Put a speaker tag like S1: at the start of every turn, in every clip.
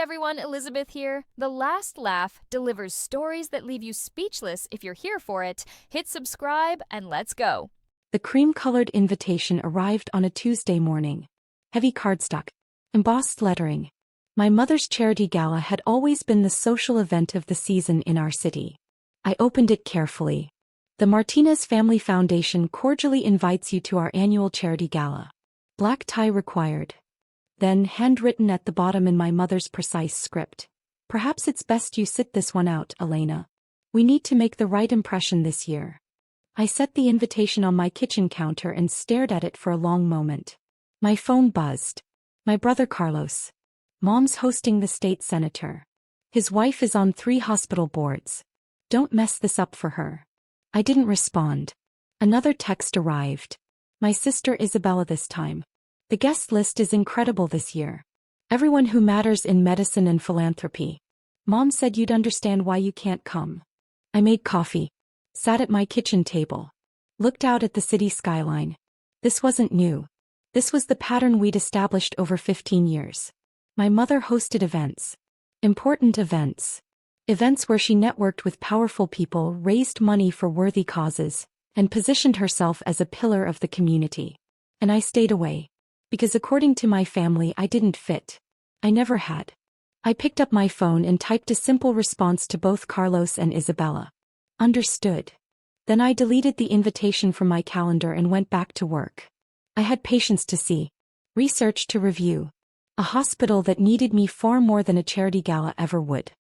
S1: everyone, Elizabeth here. The Last Laugh delivers stories that leave you speechless if you're here for it. Hit subscribe and let's go.
S2: The cream-colored invitation arrived on a Tuesday morning. Heavy cardstock, embossed lettering. My mother's charity gala had always been the social event of the season in our city. I opened it carefully. The Martinez Family Foundation cordially invites you to our annual charity gala. Black tie required. Then, handwritten at the bottom in my mother's precise script. Perhaps it's best you sit this one out, Elena. We need to make the right impression this year. I set the invitation on my kitchen counter and stared at it for a long moment. My phone buzzed. My brother Carlos. Mom's hosting the state senator. His wife is on 3 hospital boards. Don't mess this up for her. I didn't respond. Another text arrived. My sister Isabella this time. The guest list is incredible this year. Everyone who matters in medicine and philanthropy. Mom said you'd understand why you can't come. I made coffee. Sat at my kitchen table. Looked out at the city skyline. This wasn't new. This was the pattern we'd established over 15 years. My mother hosted events. Important events. Events where she networked with powerful people, raised money for worthy causes, and positioned herself as a pillar of the community. And I stayed away. Because according to my family I didn't fit. I never had. I picked up my phone and typed a simple response to both Carlos and Isabella. Understood. Then I deleted the invitation from my calendar and went back to work. I had patients to see. Research to review. A hospital that needed me far more than a charity gala ever would.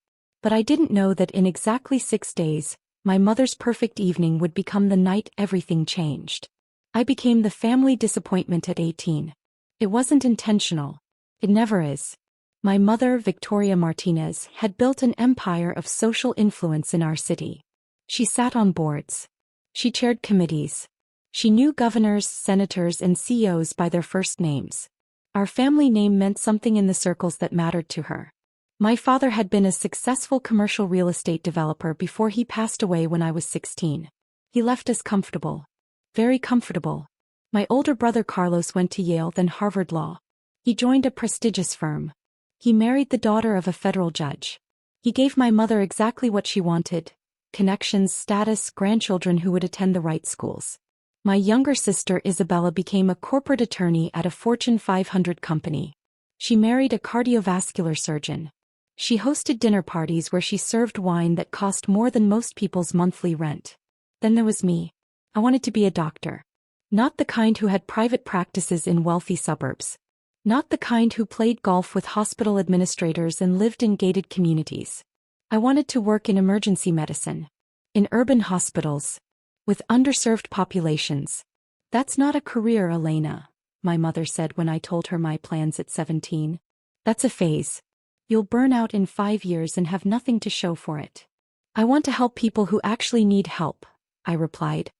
S2: But I didn't know that in exactly 6 days, my mother's perfect evening would become the night everything changed. I became the family disappointment at 18. It wasn't intentional. It never is. My mother, Victoria Martinez, had built an empire of social influence in our city. She sat on boards. She chaired committees. She knew governors, senators, and CEOs by their first names. Our family name meant something in the circles that mattered to her. My father had been a successful commercial real estate developer before he passed away when I was 16. He left us comfortable. Very comfortable. My older brother Carlos went to Yale, then Harvard Law. He joined a prestigious firm. He married the daughter of a federal judge. He gave my mother exactly what she wanted: connections, status, grandchildren who would attend the right schools. My younger sister Isabella became a corporate attorney at a Fortune 500 company. She married a cardiovascular surgeon. She hosted dinner parties where she served wine that cost more than most people's monthly rent. Then there was me. I wanted to be a doctor. Not the kind who had private practices in wealthy suburbs. Not the kind who played golf with hospital administrators and lived in gated communities. I wanted to work in emergency medicine. In urban hospitals. With underserved populations. That's not a career, Elena, my mother said when I told her my plans at 17. That's a phase. You'll burn out in 5 years and have nothing to show for it. I want to help people who actually need help, I replied.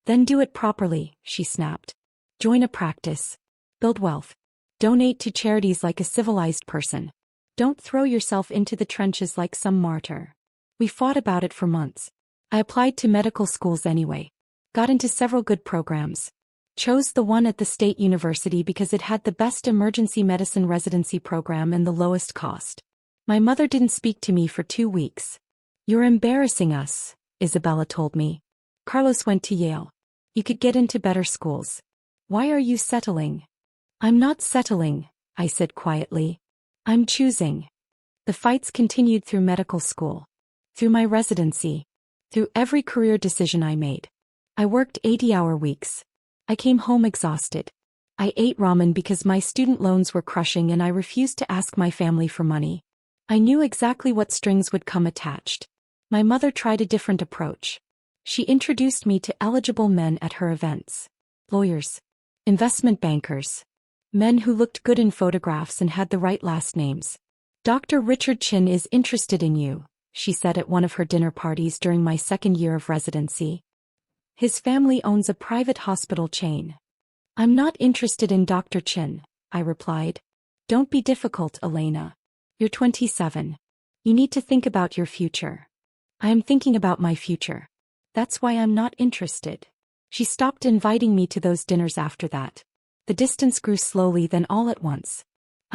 S2: Then do it properly, she snapped. Join a practice. Build wealth. Donate to charities like a civilized person. Don't throw yourself into the trenches like some martyr. We fought about it for months. I applied to medical schools anyway. Got into several good programs. Chose the one at the state university because it had the best emergency medicine residency program and the lowest cost. My mother didn't speak to me for 2 weeks. You're embarrassing us, Isabella told me. Carlos went to Yale. You could get into better schools. Why are you settling? I'm not settling, I said quietly. I'm choosing. The fights continued through medical school. Through my residency. Through every career decision I made. I worked 80-hour weeks. I came home exhausted. I ate ramen because my student loans were crushing and I refused to ask my family for money. I knew exactly what strings would come attached. My mother tried a different approach. She introduced me to eligible men at her events. Lawyers. Investment bankers. Men who looked good in photographs and had the right last names. Dr. Richard Chin is interested in you, she said at one of her dinner parties during my 2nd year of residency. His family owns a private hospital chain. I'm not interested in Dr. Chin, I replied. Don't be difficult, Elena. You're 27. You need to think about your future. I am thinking about my future. That's why I'm not interested. She stopped inviting me to those dinners after that. The distance grew slowly, then all at once.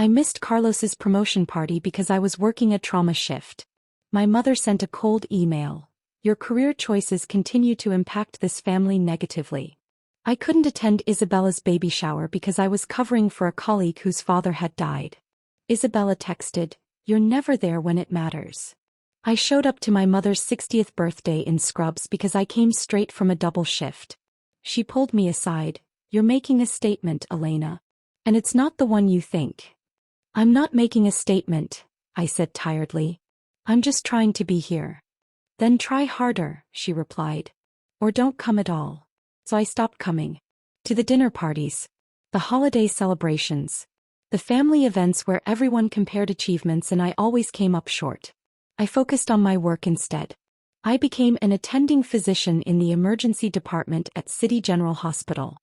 S2: I missed Carlos's promotion party because I was working a trauma shift. My mother sent a cold email. Your career choices continue to impact this family negatively. I couldn't attend Isabella's baby shower because I was covering for a colleague whose father had died. Isabella texted, "You're never there when it matters." I showed up to my mother's 60th birthday in scrubs because I came straight from a double shift. She pulled me aside. "You're making a statement, Elena. And it's not the one you think." "I'm not making a statement," I said tiredly. "I'm just trying to be here." "Then try harder," she replied. "Or don't come at all." So I stopped coming. To the dinner parties, the holiday celebrations, the family events where everyone compared achievements and I always came up short. I focused on my work instead. I became an attending physician in the emergency department at City General Hospital.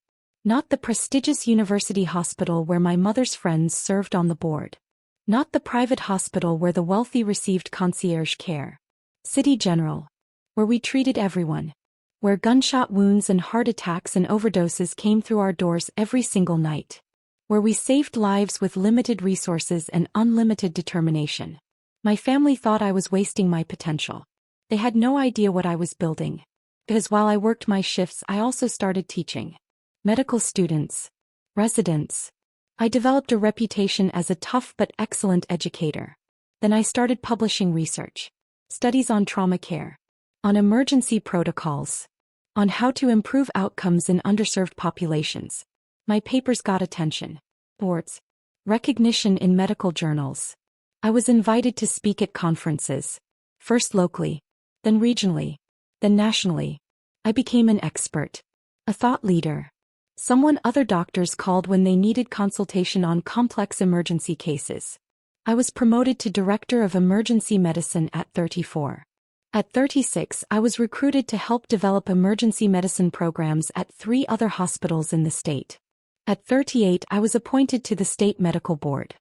S2: Not the prestigious university hospital where my mother's friends served on the board. Not the private hospital where the wealthy received concierge care. City General, where we treated everyone. Where gunshot wounds and heart attacks and overdoses came through our doors every single night. Where we saved lives with limited resources and unlimited determination. My family thought I was wasting my potential. They had no idea what I was building. Because while I worked my shifts, I also started teaching. Medical students. Residents. I developed a reputation as a tough but excellent educator. Then I started publishing research. Studies on trauma care. On emergency protocols. On how to improve outcomes in underserved populations. My papers got attention. Boards. Recognition in medical journals. I was invited to speak at conferences. First locally. Then regionally. Then nationally. I became an expert. A thought leader. Someone other doctors called when they needed consultation on complex emergency cases. I was promoted to Director of Emergency Medicine at 34. At 36, I was recruited to help develop emergency medicine programs at 3 other hospitals in the state. At 38, I was appointed to the state medical board.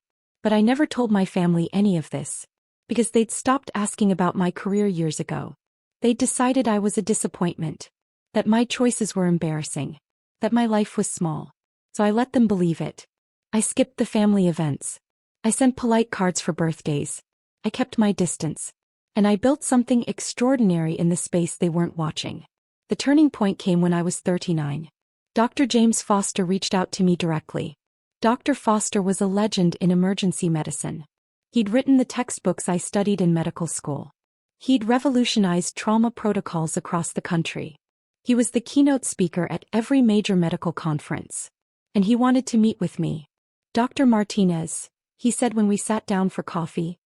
S2: But I never told my family any of this. Because they'd stopped asking about my career years ago. They'd decided I was a disappointment. That my choices were embarrassing. That my life was small. So I let them believe it. I skipped the family events. I sent polite cards for birthdays. I kept my distance. And I built something extraordinary in the space they weren't watching. The turning point came when I was 39. Dr. James Foster reached out to me directly. Dr. Foster was a legend in emergency medicine. He'd written the textbooks I studied in medical school. He'd revolutionized trauma protocols across the country. He was the keynote speaker at every major medical conference. And he wanted to meet with me. "Dr. Martinez," he said when we sat down for coffee,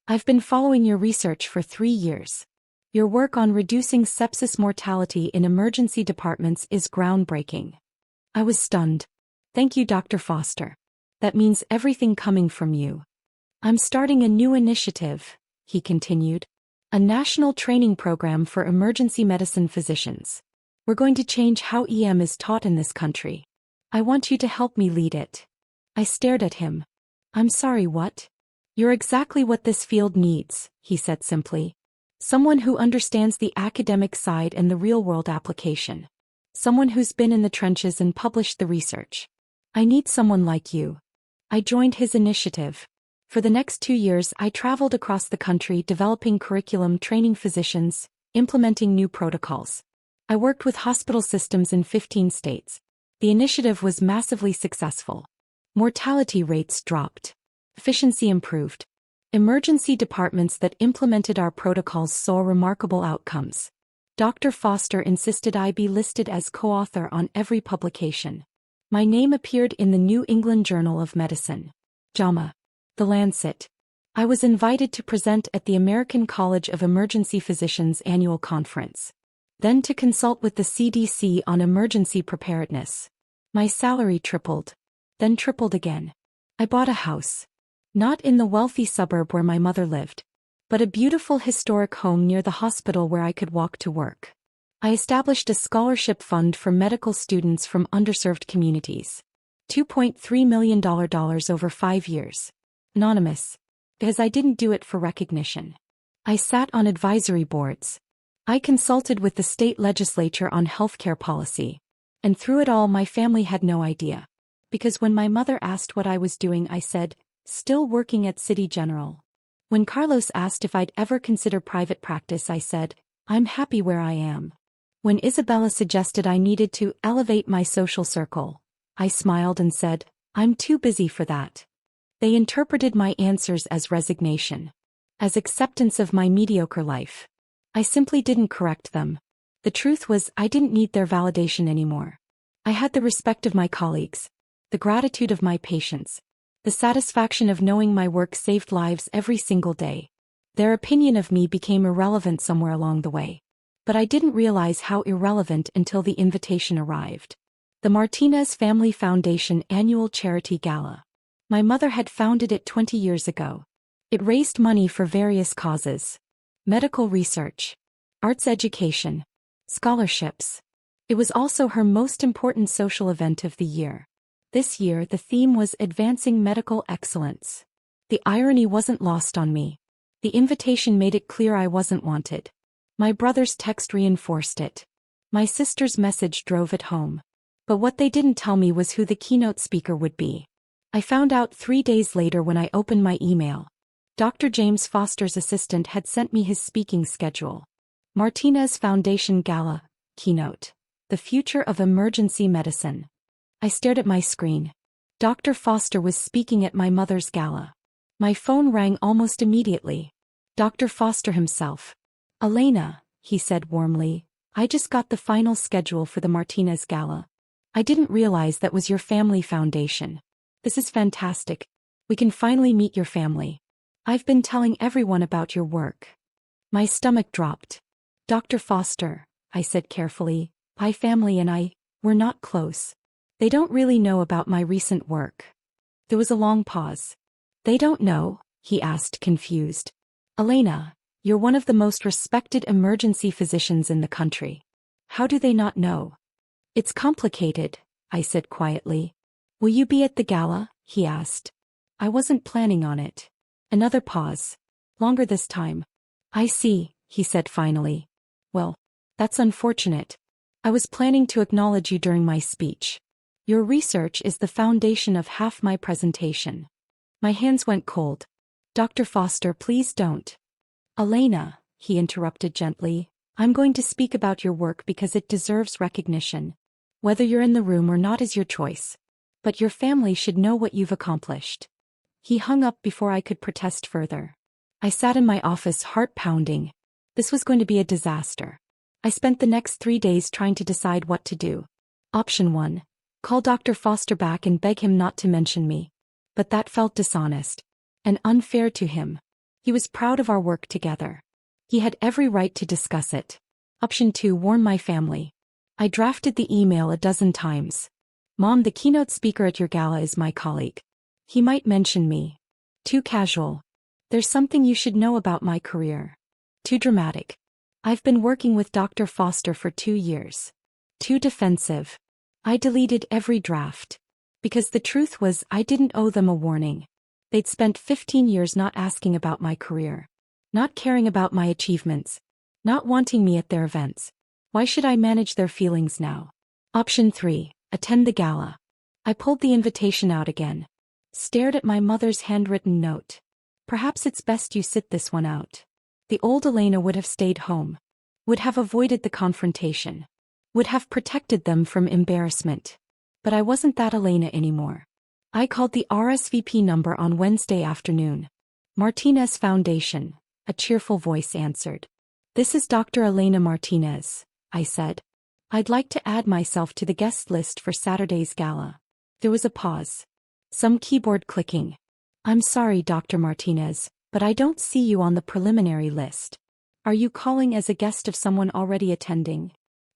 S2: "I've been following your research for 3 years. Your work on reducing sepsis mortality in emergency departments is groundbreaking." I was stunned. "Thank you, Dr. Foster. That means everything coming from you." "I'm starting a new initiative," he continued. "A national training program for emergency medicine physicians. We're going to change how EM is taught in this country. I want you to help me lead it." I stared at him. "I'm sorry, what?" "You're exactly what this field needs," he said simply. "Someone who understands the academic side and the real-world application. Someone who's been in the trenches and published the research. I need someone like you." I joined his initiative. For the next 2 years, I traveled across the country developing curriculum, training physicians, implementing new protocols. I worked with hospital systems in 15 states. The initiative was massively successful. Mortality rates dropped. Efficiency improved. Emergency departments that implemented our protocols saw remarkable outcomes. Dr. Foster insisted I be listed as co-author on every publication. My name appeared in the New England Journal of Medicine, JAMA, The Lancet. I was invited to present at the American College of Emergency Physicians annual conference. Then to consult with the CDC on emergency preparedness. My salary tripled. Then tripled again. I bought a house. Not in the wealthy suburb where my mother lived, but a beautiful historic home near the hospital where I could walk to work. I established a scholarship fund for medical students from underserved communities. $2.3 million over 5 years. Anonymous. Because I didn't do it for recognition. I sat on advisory boards. I consulted with the state legislature on healthcare policy. And through it all, my family had no idea. Because when my mother asked what I was doing, I said, still working at City General. When Carlos asked if I'd ever consider private practice, I said, I'm happy where I am. When Isabella suggested I needed to elevate my social circle, I smiled and said, I'm too busy for that. They interpreted my answers as resignation, as acceptance of my mediocre life. I simply didn't correct them. The truth was, I didn't need their validation anymore. I had the respect of my colleagues, the gratitude of my patients, the satisfaction of knowing my work saved lives every single day. Their opinion of me became irrelevant somewhere along the way. But I didn't realize how irrelevant until the invitation arrived. The Martinez Family Foundation Annual Charity Gala. My mother had founded it 20 years ago. It raised money for various causes: medical research, arts education, scholarships. It was also her most important social event of the year. This year the theme was Advancing Medical Excellence. The irony wasn't lost on me. The invitation made it clear I wasn't wanted. My brother's text reinforced it. My sister's message drove it home. But what they didn't tell me was who the keynote speaker would be. I found out 3 days later when I opened my email. Dr. James Foster's assistant had sent me his speaking schedule. Martinez Foundation Gala, Keynote. The Future of Emergency Medicine. I stared at my screen. Dr. Foster was speaking at my mother's gala. My phone rang almost immediately. Dr. Foster himself. Elena, he said warmly, I just got the final schedule for the Martinez Gala. I didn't realize that was your family foundation. This is fantastic. We can finally meet your family. I've been telling everyone about your work. My stomach dropped. Dr. Foster, I said carefully, my family and I, we're not close. They don't really know about my recent work. There was a long pause. They don't know? He asked, confused. Elena, you're one of the most respected emergency physicians in the country. How do they not know? It's complicated, I said quietly. Will you be at the gala? He asked. I wasn't planning on it. Another pause. Longer this time. I see, he said finally. Well, that's unfortunate. I was planning to acknowledge you during my speech. Your research is the foundation of half my presentation. My hands went cold. Dr. Foster, please don't. Elena, he interrupted gently, I'm going to speak about your work because it deserves recognition. Whether you're in the room or not is your choice. But your family should know what you've accomplished. He hung up before I could protest further. I sat in my office, heart pounding. This was going to be a disaster. I spent the next 3 days trying to decide what to do. Option 1. Call Dr. Foster back and beg him not to mention me. But that felt dishonest. And unfair to him. He was proud of our work together. He had every right to discuss it. Option 2. Warn my family. I drafted the email a dozen times. Mom, the keynote speaker at your gala is my colleague. He might mention me. Too casual. There's something you should know about my career. Too dramatic. I've been working with Dr. Foster for 2 years. Too defensive. I deleted every draft. Because the truth was, I didn't owe them a warning. They'd spent 15 years not asking about my career. Not caring about my achievements. Not wanting me at their events. Why should I manage their feelings now? Option 3. Attend the gala. I pulled the invitation out again. Stared at my mother's handwritten note. Perhaps it's best you sit this one out. The old Elena would have stayed home. Would have avoided the confrontation. Would have protected them from embarrassment. But I wasn't that Elena anymore. I called the RSVP number on Wednesday afternoon. Martinez Foundation, a cheerful voice answered. This is Dr. Elena Martinez, I said. I'd like to add myself to the guest list for Saturday's gala. There was a pause. Some keyboard clicking. I'm sorry, Dr. Martinez, but I don't see you on the preliminary list. Are you calling as a guest of someone already attending?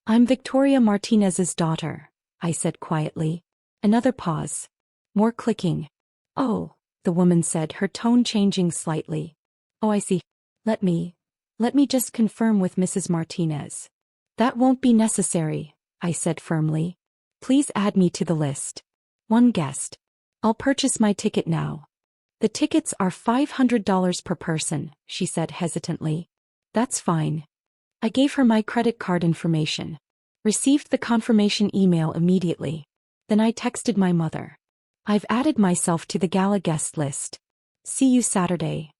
S2: I'm Victoria Martinez's daughter, I said quietly. Another pause. More clicking. Oh, the woman said, her tone changing slightly. Oh, I see. Let me just confirm with Mrs. Martinez. That won't be necessary, I said firmly. Please add me to the list. One guest. I'll purchase my ticket now. The tickets are $500 per person, she said hesitantly. That's fine. I gave her my credit card information. Received the confirmation email immediately. Then I texted my mother. I've added myself to the gala guest list. See you Saturday.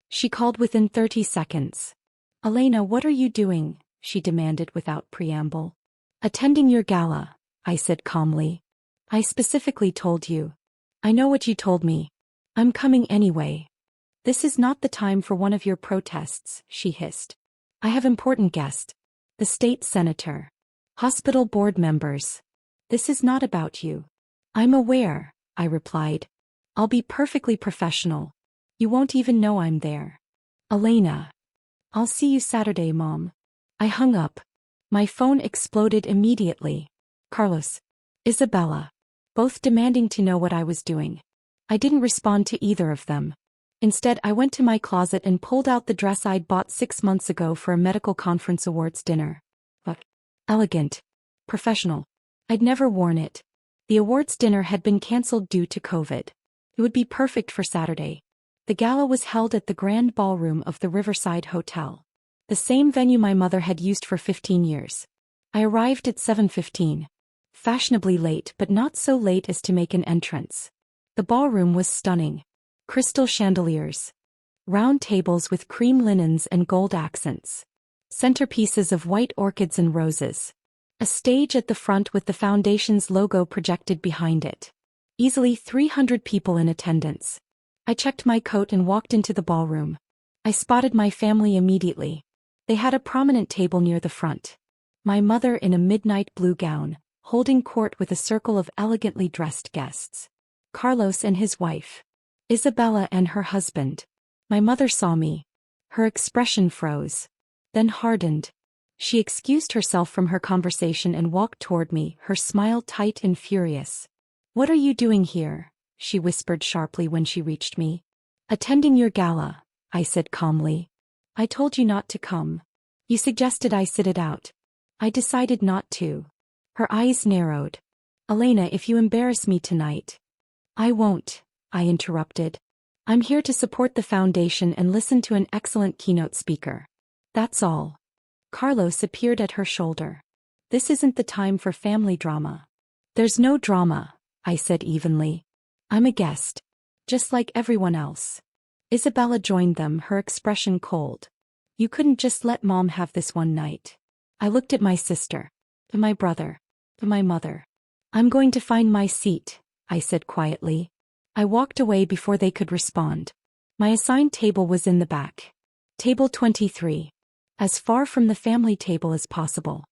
S2: She called within 30 seconds. Elena, what are you doing? She demanded without preamble. Attending your gala, I said calmly. I specifically told you. I know what you told me. I'm coming anyway. This is not the time for one of your protests, she hissed. I have important guests. The state senator. Hospital board members. This is not about you. I'm aware, I replied. I'll be perfectly professional. You won't even know I'm there. Elena. I'll see you Saturday, Mom. I hung up. My phone exploded immediately. Carlos. Isabella. Both demanding to know what I was doing. I didn't respond to either of them. Instead, I went to my closet and pulled out the dress I'd bought 6 months ago for a medical conference awards dinner. But elegant. Professional. I'd never worn it. The awards dinner had been cancelled due to COVID. It would be perfect for Saturday. The gala was held at the Grand Ballroom of the Riverside Hotel. The same venue my mother had used for 15 years. I arrived at 7:15. Fashionably late, but not so late as to make an entrance. The ballroom was stunning. Crystal chandeliers. Round tables with cream linens and gold accents. Centerpieces of white orchids and roses. A stage at the front with the foundation's logo projected behind it. Easily 300 people in attendance. I checked my coat and walked into the ballroom. I spotted my family immediately. They had a prominent table near the front. My mother in a midnight blue gown, holding court with a circle of elegantly dressed guests. Carlos and his wife. Isabella and her husband. My mother saw me. Her expression froze. Then hardened. She excused herself from her conversation and walked toward me, her smile tight and furious. What are you doing here? She whispered sharply when she reached me. Attending your gala, I said calmly. I told you not to come. You suggested I sit it out. I decided not to. Her eyes narrowed. Elena, if you embarrass me tonight. I won't, I interrupted. I'm here to support the foundation and listen to an excellent keynote speaker. That's all. Carlos appeared at her shoulder. This isn't the time for family drama. There's no drama, I said evenly. I'm a guest. Just like everyone else. Isabella joined them, her expression cold. You couldn't just let Mom have this one night. I looked at my sister. To my brother. To my mother. I'm going to find my seat, I said quietly. I walked away before they could respond. My assigned table was in the back. Table 23. As far from the family table as possible.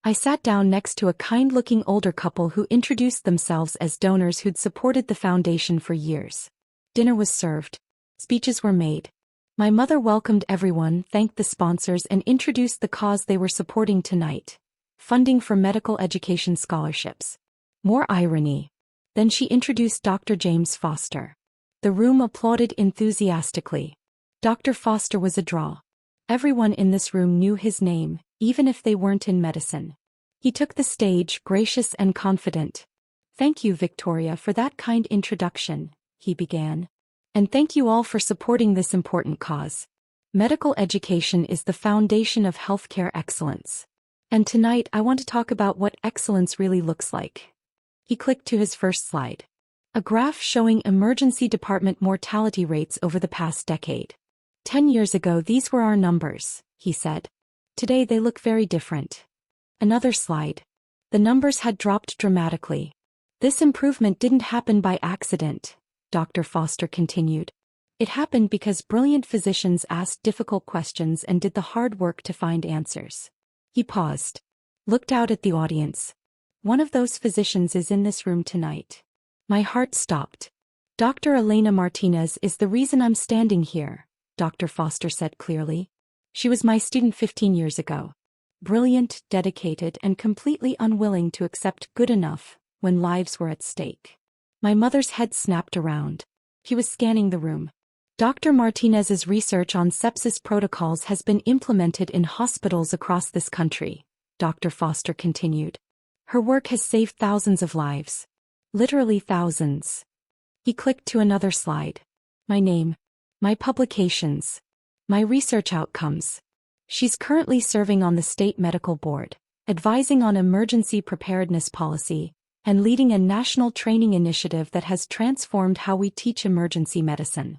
S2: I sat down next to a kind-looking older couple who introduced themselves as donors who'd supported the foundation for years. Dinner was served. Speeches were made. My mother welcomed everyone, thanked the sponsors, and introduced the cause they were supporting tonight. Funding for medical education scholarships. More irony. Then she introduced Dr. James Foster. The room applauded enthusiastically. Dr. Foster was a draw. Everyone in this room knew his name, even if they weren't in medicine. He took the stage, gracious and confident. Thank you, Victoria, for that kind introduction, he began. And thank you all for supporting this important cause. Medical education is the foundation of healthcare excellence. And tonight I want to talk about what excellence really looks like. He clicked to his first slide. A graph showing emergency department mortality rates over the past decade. 10 years ago these were our numbers, he said. Today they look very different. Another slide. The numbers had dropped dramatically. This improvement didn't happen by accident, Dr. Foster continued. It happened because brilliant physicians asked difficult questions and did the hard work to find answers. He paused. Looked out at the audience. One of those physicians is in this room tonight. My heart stopped. Dr. Elena Martinez is the reason I'm standing here, Dr. Foster said clearly. She was my student 15 years ago. Brilliant, dedicated, and completely unwilling to accept good enough when lives were at stake. My mother's head snapped around. She was scanning the room. Dr. Martinez's research on sepsis protocols has been implemented in hospitals across this country, Dr. Foster continued. Her work has saved thousands of lives. Literally thousands. He clicked to another slide. My name. My publications. My research outcomes. She's currently serving on the state medical board, advising on emergency preparedness policy, and leading a national training initiative that has transformed how we teach emergency medicine.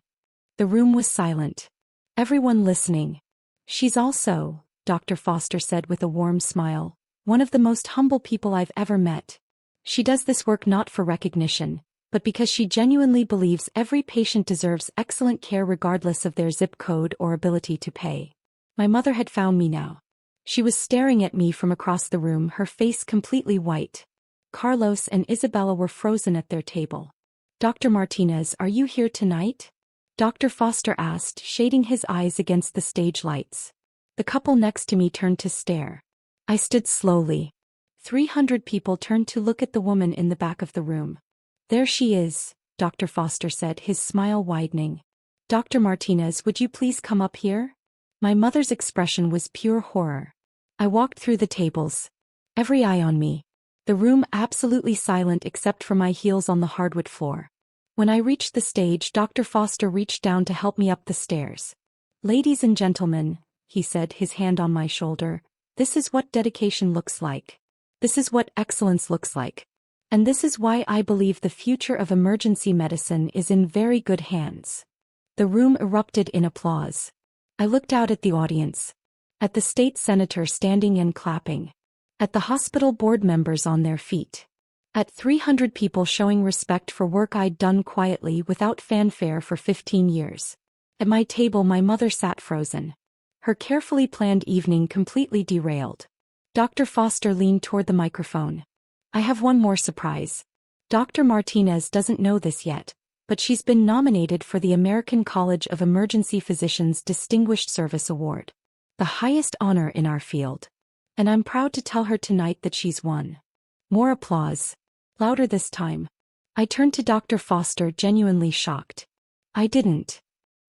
S2: The room was silent. Everyone listening. She's also, Dr. Foster said with a warm smile, one of the most humble people I've ever met. She does this work not for recognition, but because she genuinely believes every patient deserves excellent care regardless of their zip code or ability to pay. My mother had found me now. She was staring at me from across the room, her face completely white. Carlos and Isabella were frozen at their table. "Dr. Martinez, are you here tonight?" Dr. Foster asked, shading his eyes against the stage lights. The couple next to me turned to stare. I stood slowly. 300 people turned to look at the woman in the back of the room. "There she is," Dr. Foster said, his smile widening. "Dr. Martinez, would you please come up here?" My mother's expression was pure horror. I walked through the tables. Every eye on me. The room absolutely silent except for my heels on the hardwood floor. When I reached the stage, Dr. Foster reached down to help me up the stairs. "Ladies and gentlemen," he said, his hand on my shoulder, "this is what dedication looks like. This is what excellence looks like. And this is why I believe the future of emergency medicine is in very good hands." The room erupted in applause. I looked out at the audience. At the state senator standing and clapping. At the hospital board members on their feet. At 300 people showing respect for work I'd done quietly without fanfare for 15 years. At my table, my mother sat frozen. Her carefully planned evening completely derailed. Dr. Foster leaned toward the microphone. "I have one more surprise. Dr. Martinez doesn't know this yet, but she's been nominated for the American College of Emergency Physicians Distinguished Service Award, the highest honor in our field. And I'm proud to tell her tonight that she's won." More applause. Louder this time. I turned to Dr. Foster, genuinely shocked. "I didn't."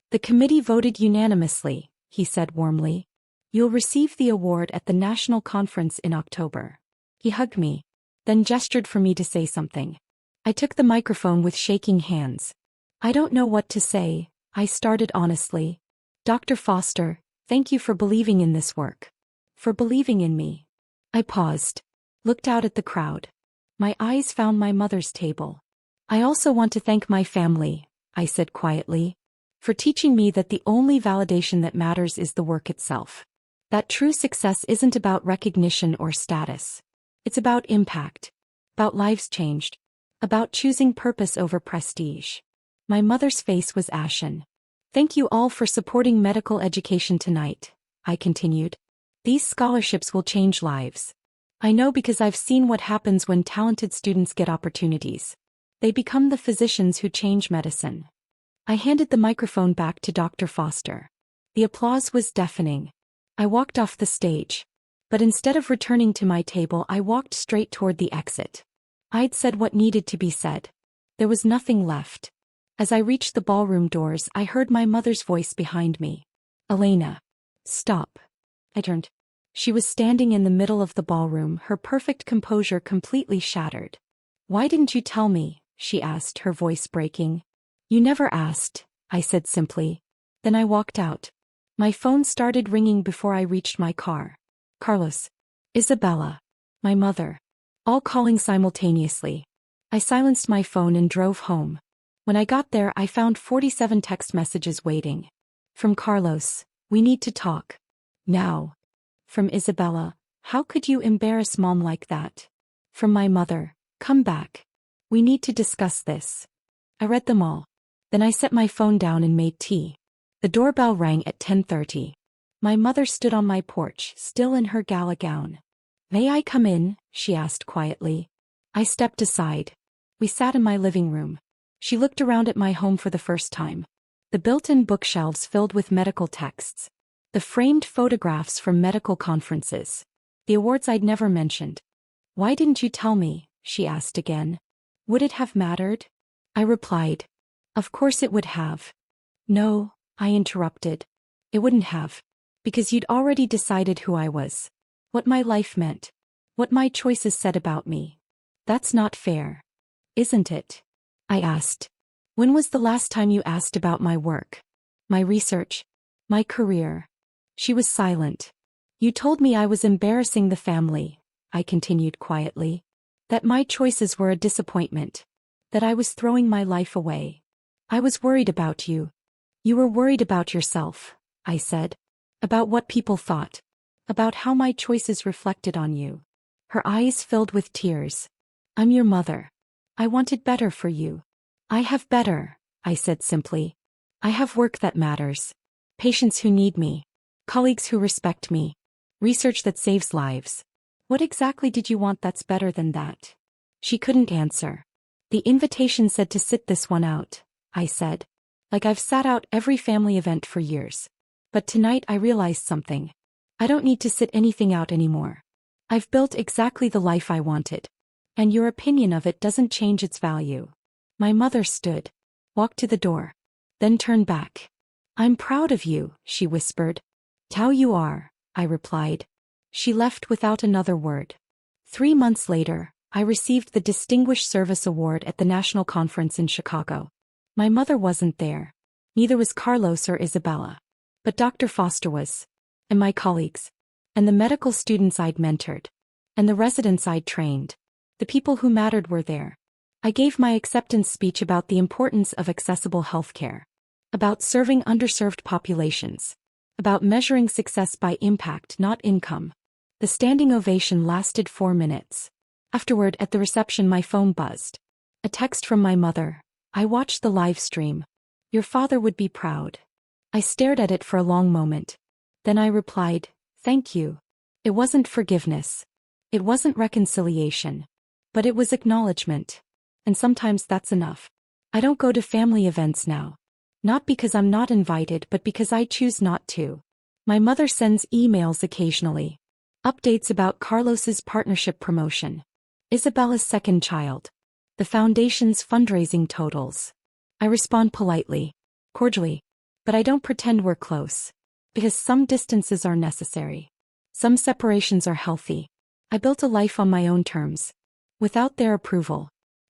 S2: "The committee voted unanimously," he said warmly. "You'll receive the award at the national conference in October." He hugged me, then gestured for me to say something. I took the microphone with shaking hands. "I don't know what to say," I started honestly. "Dr. Foster, thank you for believing in this work. For believing in me." I paused. Looked out at the crowd. My eyes found my mother's table. "I also want to thank my family," I said quietly, "for teaching me that the only validation that matters is the work itself. That true success isn't about recognition or status. It's about impact. About lives changed. About choosing purpose over prestige." My mother's face was ashen. "Thank you all for supporting medical education tonight," I continued. "These scholarships will change lives. I know because I've seen what happens when talented students get opportunities. They become the physicians who change medicine." I handed the microphone back to Dr. Foster. The applause was deafening. I walked off the stage. But instead of returning to my table, I walked straight toward the exit. I'd said what needed to be said. There was nothing left. As I reached the ballroom doors, I heard my mother's voice behind me. "Elena. Stop." I turned. She was standing in the middle of the ballroom, her perfect composure completely shattered. "Why didn't you tell me?" she asked, her voice breaking. "You never asked," I said simply. Then I walked out. My phone started ringing before I reached my car. Carlos. Isabella. My mother. All calling simultaneously. I silenced my phone and drove home. When I got there, I found 47 text messages waiting. From Carlos, "We need to talk. Now." From Isabella, "How could you embarrass Mom like that?" From my mother, "Come back. We need to discuss this." I read them all. Then I set my phone down and made tea. The doorbell rang at 10:30. My mother stood on my porch, still in her gala gown. "May I come in?" she asked quietly. I stepped aside. We sat in my living room. She looked around at my home for the first time. The built-in bookshelves filled with medical texts. The framed photographs from medical conferences. The awards I'd never mentioned. "Why didn't you tell me?" she asked again. "Would it have mattered?" I replied. "Of course it would have." "No," I interrupted. "It wouldn't have. Because you'd already decided who I was. What my life meant. What my choices said about me. That's not fair. Isn't it?" I asked. "When was the last time you asked about my work? My research? My career?" She was silent. "You told me I was embarrassing the family," I continued quietly. That my choices were a disappointment. That I was throwing my life away. I was worried about you. You were worried about yourself, I said. About what people thought. About how my choices reflected on you. Her eyes filled with tears. I'm your mother. I wanted better for you. I have better, I said simply. I have work that matters. Patients who need me. Colleagues who respect me. Research that saves lives. What exactly did you want that's better than that? She couldn't answer. The invitation said to sit this one out, I said. Like I've sat out every family event for years. But tonight I realized something. I don't need to sit anything out anymore. I've built exactly the life I wanted. And your opinion of it doesn't change its value. My mother stood, walked to the door, then turned back. I'm proud of you, she whispered. Tao you are, I replied. She left without another word. 3 months later, I received the Distinguished Service Award at the National Conference in Chicago. My mother wasn't there. Neither was Carlos or Isabella. But Dr. Foster was. And my colleagues. And the medical students I'd mentored. And the residents I'd trained. The people who mattered were there. I gave my acceptance speech about the importance of accessible healthcare. About serving underserved populations. About measuring success by impact, not income. The standing ovation lasted 4 minutes. Afterward, at the reception, my phone buzzed. A text from my mother. I watched the live stream. Your father would be proud. I stared at it for a long moment. Then I replied, thank you. It wasn't forgiveness. It wasn't reconciliation. But it was acknowledgement. And sometimes that's enough. I don't go to family events now. Not because I'm not invited, but because I choose not to. My mother sends emails occasionally. Updates about Carlos's partnership promotion. Isabella's second child. The foundation's fundraising totals. I respond politely, cordially. But I don't pretend we're close. Because some distances are necessary. Some separations are healthy. I built a life on my own terms. Without their approval.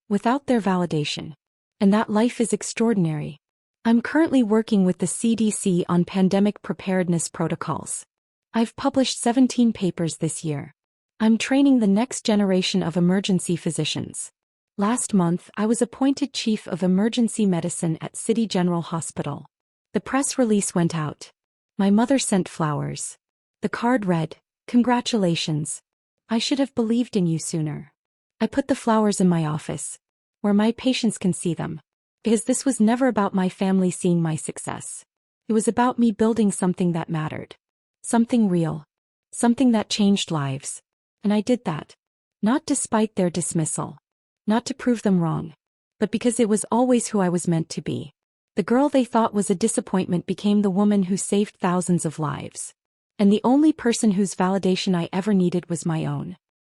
S2: Without their validation. And that life is extraordinary. I'm currently working with the CDC on pandemic preparedness protocols. I've published 17 papers this year. I'm training the next generation of emergency physicians. Last month, I was appointed Chief of Emergency Medicine at City General Hospital. The press release went out. My mother sent flowers. The card read, congratulations. I should have believed in you sooner. I put the flowers in my office, where my patients can see them. Because this was never about my family seeing my success. It was about me building something that mattered. Something real. Something that changed lives. And I did that. Not despite their dismissal. Not to prove them wrong. But because it was always who I was meant to be. The girl they thought was a disappointment became the woman who saved thousands of lives. And the only person whose validation I ever needed was my own.